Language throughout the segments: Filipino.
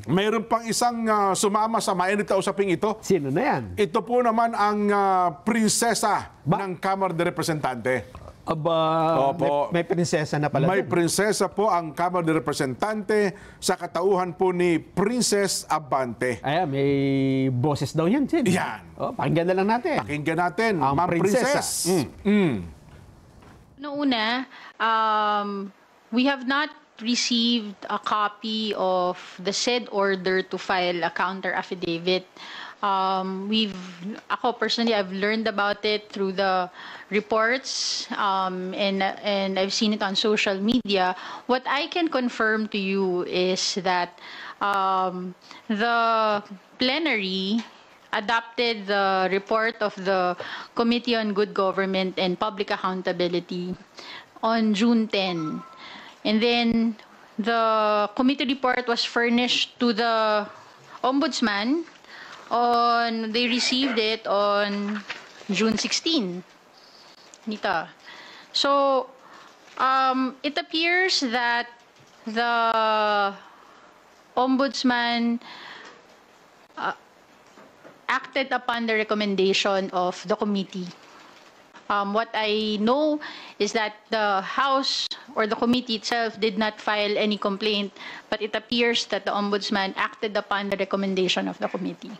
Mayroon pang isang sumama sa mainit na usaping ito. Sino na yan? Ito po naman ang prinsesa ng Kamara de Representante. Aba, Opo. may prinsesa na pala. May dun. prinsesa po ang Kamara de Representante sa katauhan po ni Princess Abante. Ayan, may boses daw yan, Sid. Yan. Pakinggan na lang natin. Pakinggan natin, Ang Ma'am prinsesa. Princess. Noong una, we have not received a copy of the said order to file a counter affidavit. Ako personally, I've learned about it through the reports, and I've seen it on social media. What I can confirm to you is that the plenary adopted the report of the Committee on Good Government and Public Accountability on June 10. And then the committee report was furnished to the Ombudsman they received it on June 16. Nita. So it appears that the Ombudsman acted upon the recommendation of the committee. What I know is that the House or the committee itself did not file any complaint, but it appears that the Ombudsman acted upon the recommendation of the committee.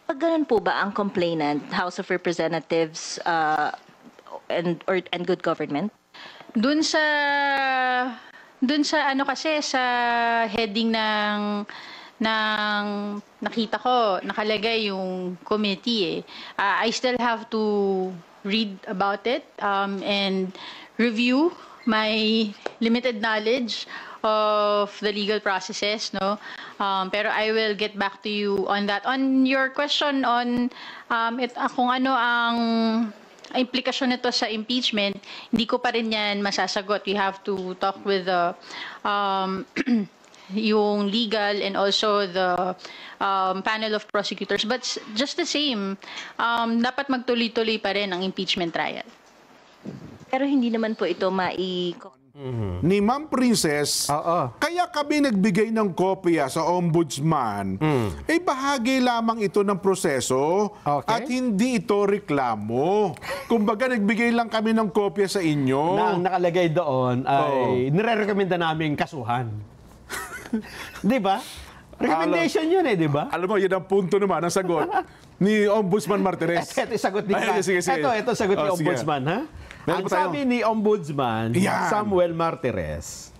Pag ganun po ba ang complainant, House of Representatives and Good Government? Dun sa ano kasi sa heading ng nakita ko, nakalagay yung committee eh. I still have to read about it and review my limited knowledge of the legal processes, no? Pero I will get back to you on that. On your question on kung ano ang implikasyon nito sa impeachment, hindi ko pa rin yan masasagot. We have to talk with the yung legal and also the panel of prosecutors. But just the same, dapat magtuloy-tuloy pa rin ang impeachment trial. Pero hindi naman po ito Ni Ma'am Princess, kaya kami nagbigay ng kopya sa Ombudsman, bahagi lamang ito ng proseso at hindi ito reklamo. Kumbaga, nagbigay lang kami ng kopya sa inyo. Na ang nakalagay doon ay nire-recommenda namin kasuhan. Di ba? Recommendation yun eh, di ba? Alam mo, yun ang punto naman, ang sagot ni Ombudsman Martirez. Ito sagot ni Sige. Ito sagot ni Sige. Ombudsman, ha? Meron Ang pa tayo. sabi ni Ombudsman, Samuel Martirez,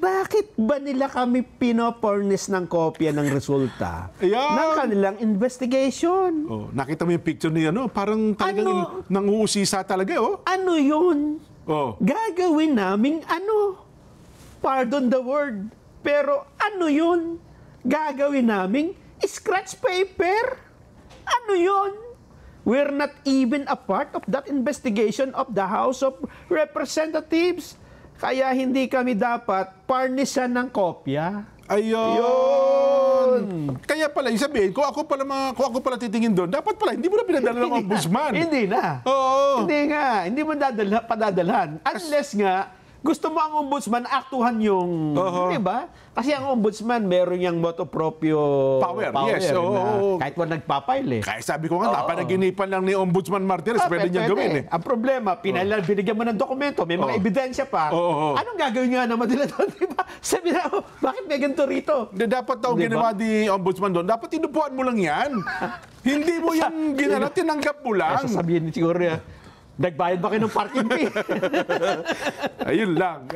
bakit ba nila kami pinopornis ng kopya ng resulta ng kanilang investigation? Nakita mo yung picture niya, parang talagang nanguusisa talaga, Ano yun? Gagawin naming pardon the word, pero ano yun? Gagawin naming scratch paper? Ano yun? We're not even a part of that investigation of the House of Representatives. Kaya hindi kami dapat parnisan ng kopya. Ayun! Kaya pala, sabihin, kung ako pala titingin doon, dapat pala, hindi mo na pinadala ng Ombudsman. Hindi na. Oo. Hindi nga. Hindi mo padadalhan. Unless nga, gusto mo ang Ombudsman aktuhan yung, di ba? Kasi ang Ombudsman, meron yung motu proprio power. Yes. Kahit wala nagpapail eh. Kaya sabi ko nga, napanaginipan lang ni Ombudsman Martirez, pwede niya gawin eh. Ang problema, binigyan mo ng dokumento, may mga ebidensya pa. Anong gagawin nga naman nila doon, di ba? Sabi na, bakit may ganito rito? Dapat daw ginawa ni Ombudsman doon, dapat inupuan mo lang yan. Hindi mo yan ginala, tinanggap mo lang. Sasabihin siguro yan, nagbayad ba kayo ng parking fee? Ayun lang.